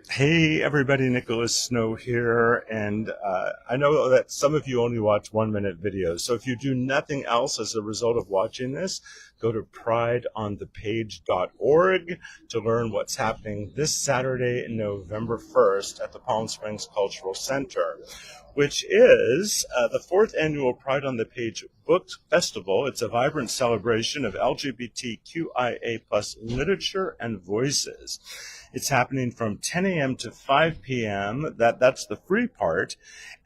Hey everybody, Nicholas Snow here, and I know that some of you only watch 1 minute videos, so if you do nothing else as a result of watching this, go to prideonthepage.org to learn what's happening this Saturday, November 1st at the Palm Springs Cultural Center, which is the fourth annual Pride on the Page Book Festival. It's a vibrant celebration of LGBTQIA plus literature and voices. It's happening from 10 a.m. to 5 p.m. That's the free part.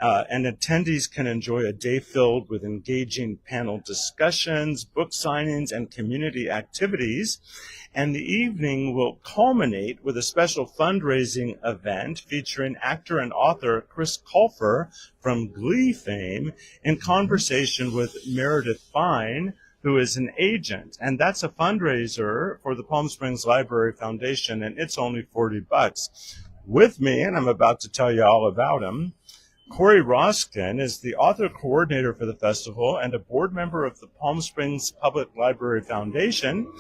And attendees can enjoy a day filled with engaging panel discussions, book signings, and community activities. And the evening will culminate with a special fundraising event featuring actor and author Chris Colfer from Glee fame in conversation with Meredith Fine, who is an agent, and that's a fundraiser for the Palm Springs Library Foundation, and it's only $40. With me, and I'm about to tell you all about him, Corey Roskin is the author coordinator for the festival and a board member of the Palm Springs Public Library Foundation,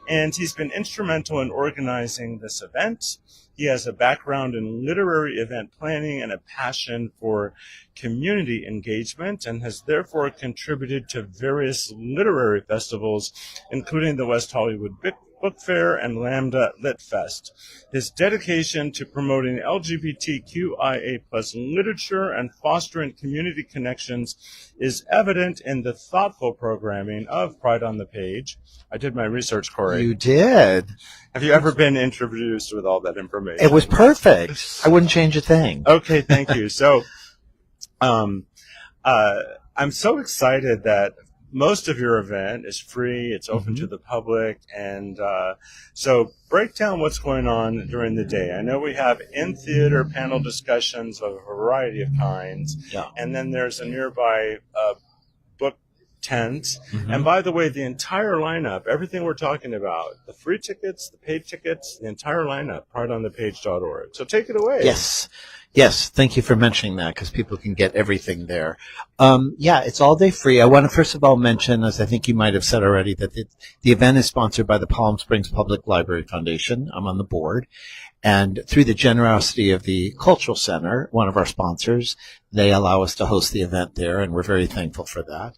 and he's been instrumental in organizing this event. He has a background in literary event planning and a passion for community engagement, and has therefore contributed to various literary festivals, including the West Hollywood Book Fair and Lambda Lit Fest. His dedication to promoting LGBTQIA plus literature and fostering community connections is evident in the thoughtful programming of Pride on the Page. I did my research, Corey. You did. Have you ever been introduced with all that information? It was perfect. I wouldn't change a thing. Okay, thank you. So, I'm so excited that most of your event is free. It's open to the public. And so break down what's going on during the day. I know we have in-theater panel discussions of a variety of kinds. Yeah. And then there's a nearby book tent. And by the way, the entire lineup, everything we're talking about, the free tickets, the paid tickets, the entire lineup, prideonthepage.org. So take it away. Yes, thank you for mentioning that, because people can get everything there. It's all day free. I want to first of all mention, as I think you might have said already, that the event is sponsored by the Palm Springs Public Library Foundation. I'm on the board. And through the generosity of the Cultural Center, one of our sponsors, they allow us to host the event there, and we're very thankful for that.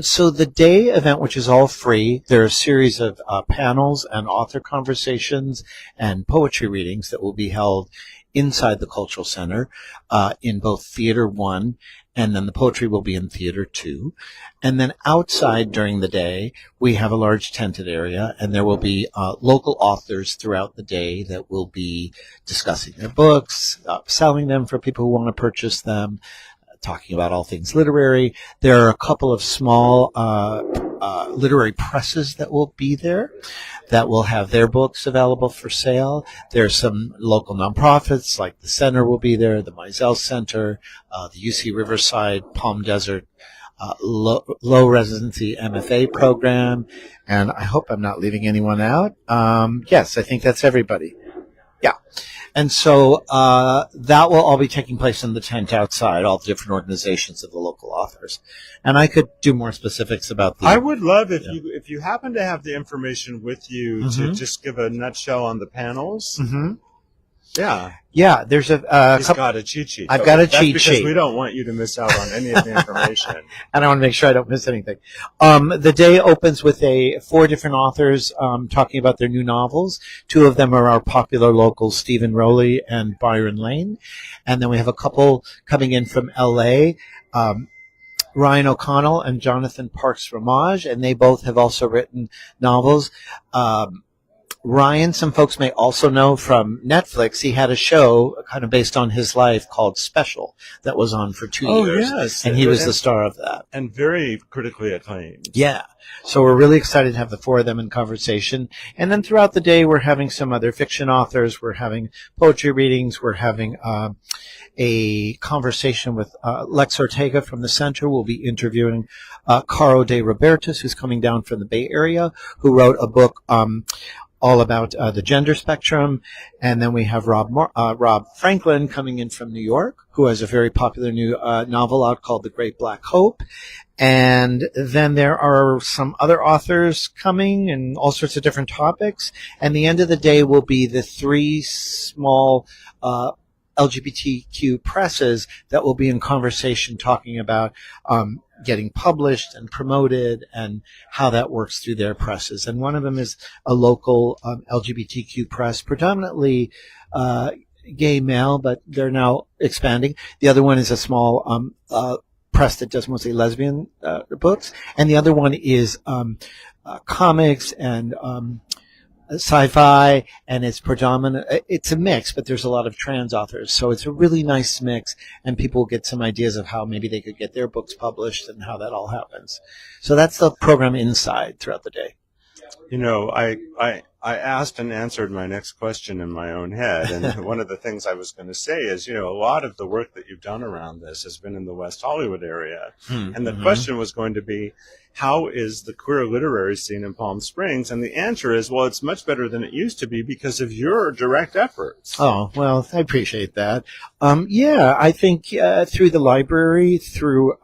So the day event, which is all free, there are a series of panels and author conversations and poetry readings that will be held inside the Cultural Center in both Theater 1, and then the poetry will be in Theater 2. And then outside during the day, we have a large tented area, and there will be local authors throughout the day that will be discussing their books, selling them for people who want to purchase them, talking about all things literary. There are a couple of small literary presses that will be there that will have their books available for sale. There's some local nonprofits, like the Center will be there, the Mizell Center, the UC Riverside Palm Desert low residency MFA program, and I hope I'm not leaving anyone out. Yes, I think that's everybody. Yeah. And so that will all be taking place in the tent outside, all the different organizations of the local authors. And I could do more specifics about the... I would love if you happen to have the information with you to just give a nutshell on the panels. Yeah, there's a He's got a cheat sheet. I've got a cheat because sheet. We don't want you to miss out on any of the information. And I want to make sure I don't miss anything. The day opens with 4 different authors talking about their new novels. 2 of them are our popular locals, Stephen Rowley and Byron Lane. And then we have a couple coming in from L.A., Ryan O'Connell and Jonathan Parks Ramage, and they both have also written novels. Ryan, some folks may also know from Netflix, he had a show kind of based on his life called Special that was on for 2 years. Yes. And he was the star of that. And very critically acclaimed. Yeah. So we're really excited to have the 4 of them in conversation. And then throughout the day, we're having some other fiction authors. We're having poetry readings. We're having a conversation with Lex Ortega from the Center. We'll be interviewing Caro de Robertis, who's coming down from the Bay Area, who wrote a book all about the gender spectrum. And then we have Rob Franklin coming in from New York, who has a very popular new novel out called The Great Black Hope. And then there are some other authors coming and all sorts of different topics. And the end of the day will be the three small LGBTQ presses that will be in conversation talking about getting published and promoted and how that works through their presses. And one of them is a local LGBTQ press, predominantly gay male, but they're now expanding. The other one is a small press that does mostly lesbian books, and the other one is comics and sci-fi, and it's predominant. It's a mix, but there's a lot of trans authors, so it's a really nice mix, and people get some ideas of how maybe they could get their books published and how that all happens. So that's the program inside throughout the day. You know, I asked and answered my next question in my own head, and one of the things I was going to say is, you know, a lot of the work that you've done around this has been in the West Hollywood area, and the question was going to be, how is the queer literary scene in Palm Springs? And the answer is, well, it's much better than it used to be because of your direct efforts. Oh, well, I appreciate that. Yeah, I think through the library, through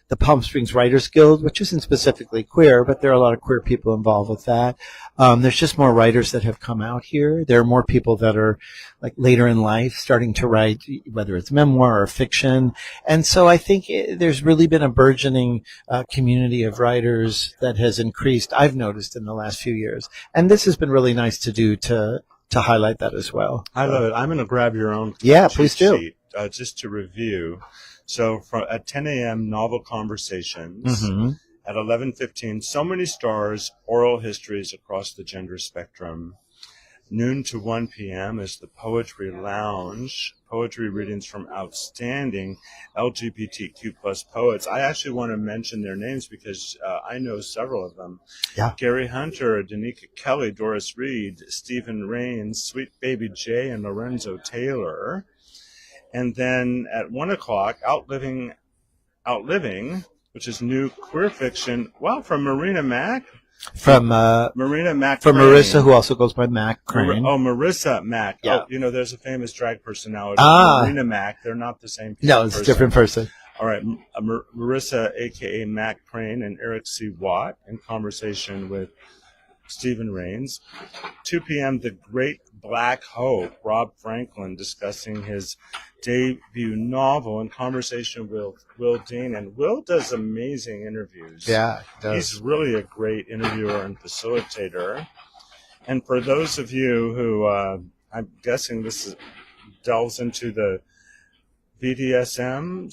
the Palm Springs Writers Guild, which isn't specifically queer, but there are a lot of queer people involved with that. There's just more writers that have come out here. There are more people that are like later in life starting to write, whether it's memoir or fiction. And so I think there's really been a burgeoning community of writers that has increased, I've noticed, in the last few years. And this has been really nice to do to highlight that as well. I love it. I'm going to grab your own please do. sheet, just to review. So at 10 a.m., novel conversations. At 11:15, so many stars, oral histories across the gender spectrum. Noon to 1 p.m. is the Poetry Lounge, poetry readings from outstanding LGBTQ plus poets. I actually want to mention their names because I know several of them. Yeah. Gary Hunter, Danica Kelly, Doris Reed, Stephen Rains, Sweet Baby J, and Lorenzo Taylor. And then at 1 o'clock, Outliving, which is new queer fiction. Wow, from Marina Mack? From Marina Mack. From Marissa, who also goes by Mack Crane. Marissa Mack. Yeah. Oh, you know, there's a famous drag personality. Marina Mack. They're not the same person. No, it's a different person. All right. Marissa, a.k.a. Mack Crane, and Eric C. Watt in conversation with Stephen Rains. 2 p.m., The Great Black Hope, Rob Franklin discussing his debut novel in conversation with Will Dean. And Will does amazing interviews. Yeah, he does. He's really a great interviewer and facilitator. And for those of you who, I'm guessing this delves into the BDSM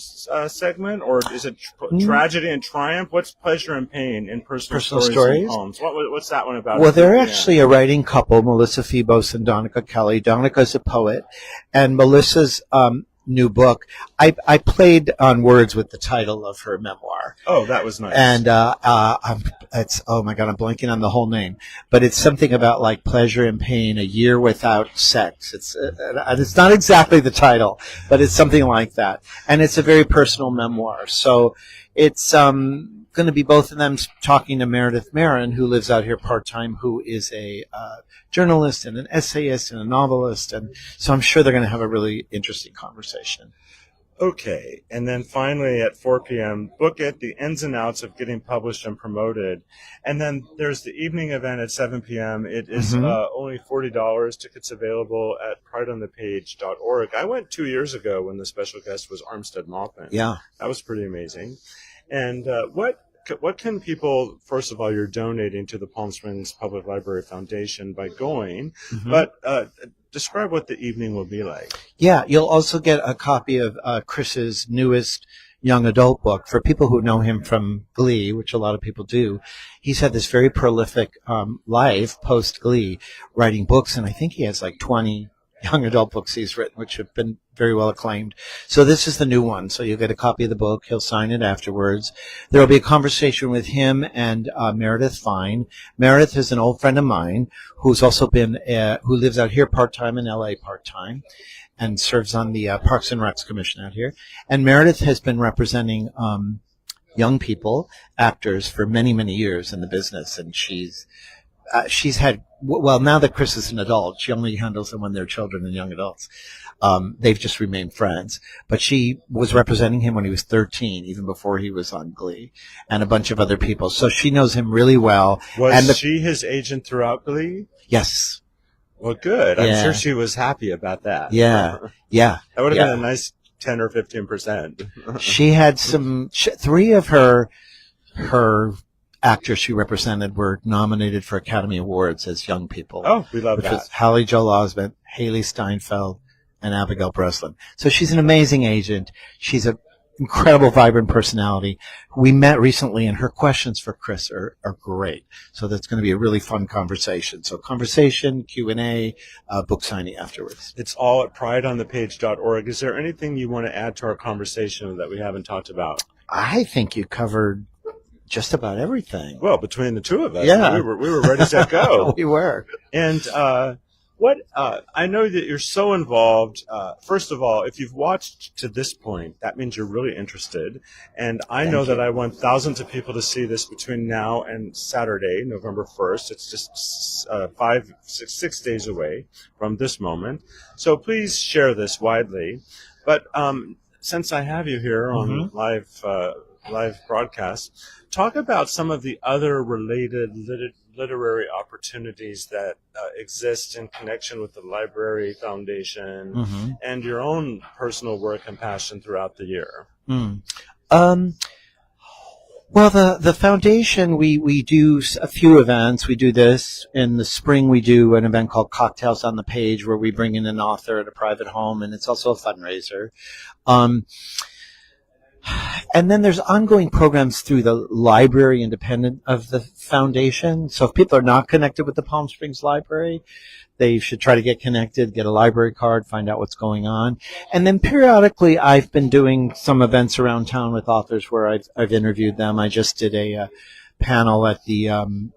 segment, or is it tragedy and triumph? What's pleasure and pain in personal stories and poems? What's that one about? Well, they're actually a writing couple, Melissa Phoebos and Danica Kelly. Danica's a poet, and Melissa's new book. I played on words with the title of her memoir. Oh, that was nice. And it's oh my God, I'm blanking on the whole name, but it's something about like pleasure and pain, a year without sex. It's not exactly the title, but it's something like that, and it's a very personal memoir. So it's going to be both of them talking to Meredith Marin, who lives out here part-time, who is a journalist and an essayist and a novelist, and so I'm sure they're going to have a really interesting conversation. Okay, and then finally at 4 p.m., Book It, the ins and outs of getting published and promoted. And then there's the evening event at 7 p.m. It is only $40. Tickets available at prideonthepage.org. I went 2 years ago when the special guest was Armstead Maupin. Yeah. That was pretty amazing. And what can people, first of all, you're donating to the Palm Springs Public Library Foundation by going, but describe what the evening will be like. Yeah, you'll also get a copy of Chris's newest young adult book. For people who know him from Glee, which a lot of people do, he's had this very prolific life post-Glee, writing books, and I think he has like 20 young adult books he's written, which have been very well acclaimed. So this is the new one. So you'll get a copy of the book. He'll sign it afterwards. There will be a conversation with him and Meredith Fine. Meredith is an old friend of mine who's also been, who lives out here part-time in LA part-time and serves on the Parks and Recs Commission out here. And Meredith has been representing young people, actors, for many, many years in the business. And she's had well, now that Chris is an adult, she only handles them when they're children and young adults. They've just remained friends. But she was representing him when he was 13, even before he was on Glee, and a bunch of other people. So she knows him really well. Was she his agent throughout Glee? Yes. Well, good. Yeah. I'm sure she was happy about that. Yeah. Yeah. That would have been a nice 10 or 15%. She had three of her actors she represented were nominated for Academy Awards as young people. Oh, we love that. Which was Hallie Joel Osment, Haley Steinfeld, and Abigail Breslin. So she's an amazing agent. She's an incredible, vibrant personality. We met recently, and her questions for Chris are great. So that's going to be a really fun conversation. So conversation, Q&A, book signing afterwards. It's all at prideonthepage.org. Is there anything you want to add to our conversation that we haven't talked about? I think you covered just about everything. Well, between the two of us, yeah. we were ready to go. We were. And I know that you're so involved. First of all, if you've watched to this point, that means you're really interested. And I know that I want thousands of people to see this between now and Saturday, November 1st. It's just 6 days away from this moment. So please share this widely. But since I have you here on live broadcast, talk about some of the other related literary opportunities that exist in connection with the Library Foundation and your own personal work and passion throughout the year. Well, the foundation, we do a few events. We do this. In the spring, we do an event called Cocktails on the Page, where we bring in an author at a private home, and it's also a fundraiser. And then there's ongoing programs through the library independent of the foundation. So if people are not connected with the Palm Springs Library, they should try to get connected, get a library card, find out what's going on. And then periodically I've been doing some events around town with authors where I've interviewed them. I just did a panel at the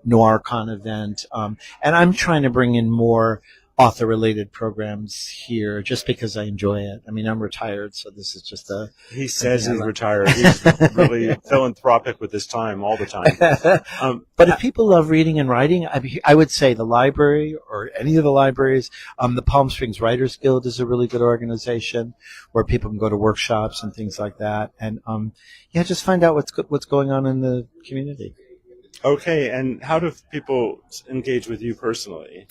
NoirCon event. And I'm trying to bring in more author-related programs here just because I enjoy it. I mean, I'm retired, so this is just He says he's retired. He's really philanthropic with his time all the time. But if people love reading and writing, I would say the library or any of the libraries. The Palm Springs Writers Guild is a really good organization where people can go to workshops and things like that. And just find out what's going on in the community. Okay, and how do people engage with you personally?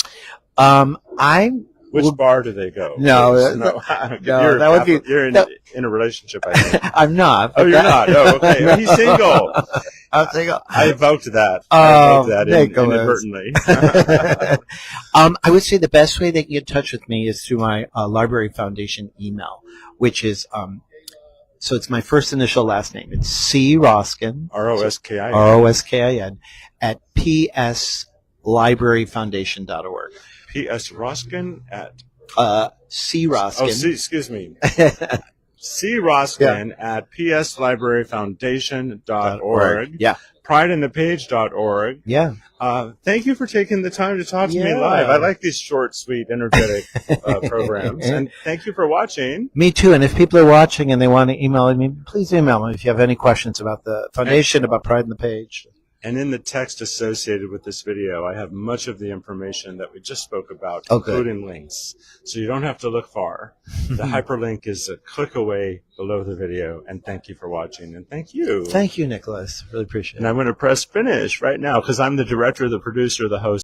Which bar do they go? No, that would be. You're in a relationship, I think. I'm not. Oh, you're not. Oh, okay. He's single. I'm single. I evoked that. I evoked that inadvertently. I would say the best way they can get in touch with me is through my Library Foundation email, which is so it's my first initial last name. It's C. Roskin. R-O-S-K-I-N. R-O-S-K-I-N at pslibraryfoundation.org. P.S. Roskin at... C. Roskin. Oh, excuse me. C. Roskin at pslibraryfoundation.org. Yeah. PrideInThePage.org. Yeah. Thank you for taking the time to talk to me live. I like these short, sweet, energetic programs. And thank you for watching. Me too. And if people are watching and they want to email me, please email me if you have any questions about the foundation, about Pride in the Page. And in the text associated with this video, I have much of the information that we just spoke about, including links. So you don't have to look far. The hyperlink is a click away below the video. And thank you for watching. And thank you. Thank you, Nicholas. Really appreciate it. And I'm going to press finish right now because I'm the director, the producer, the host.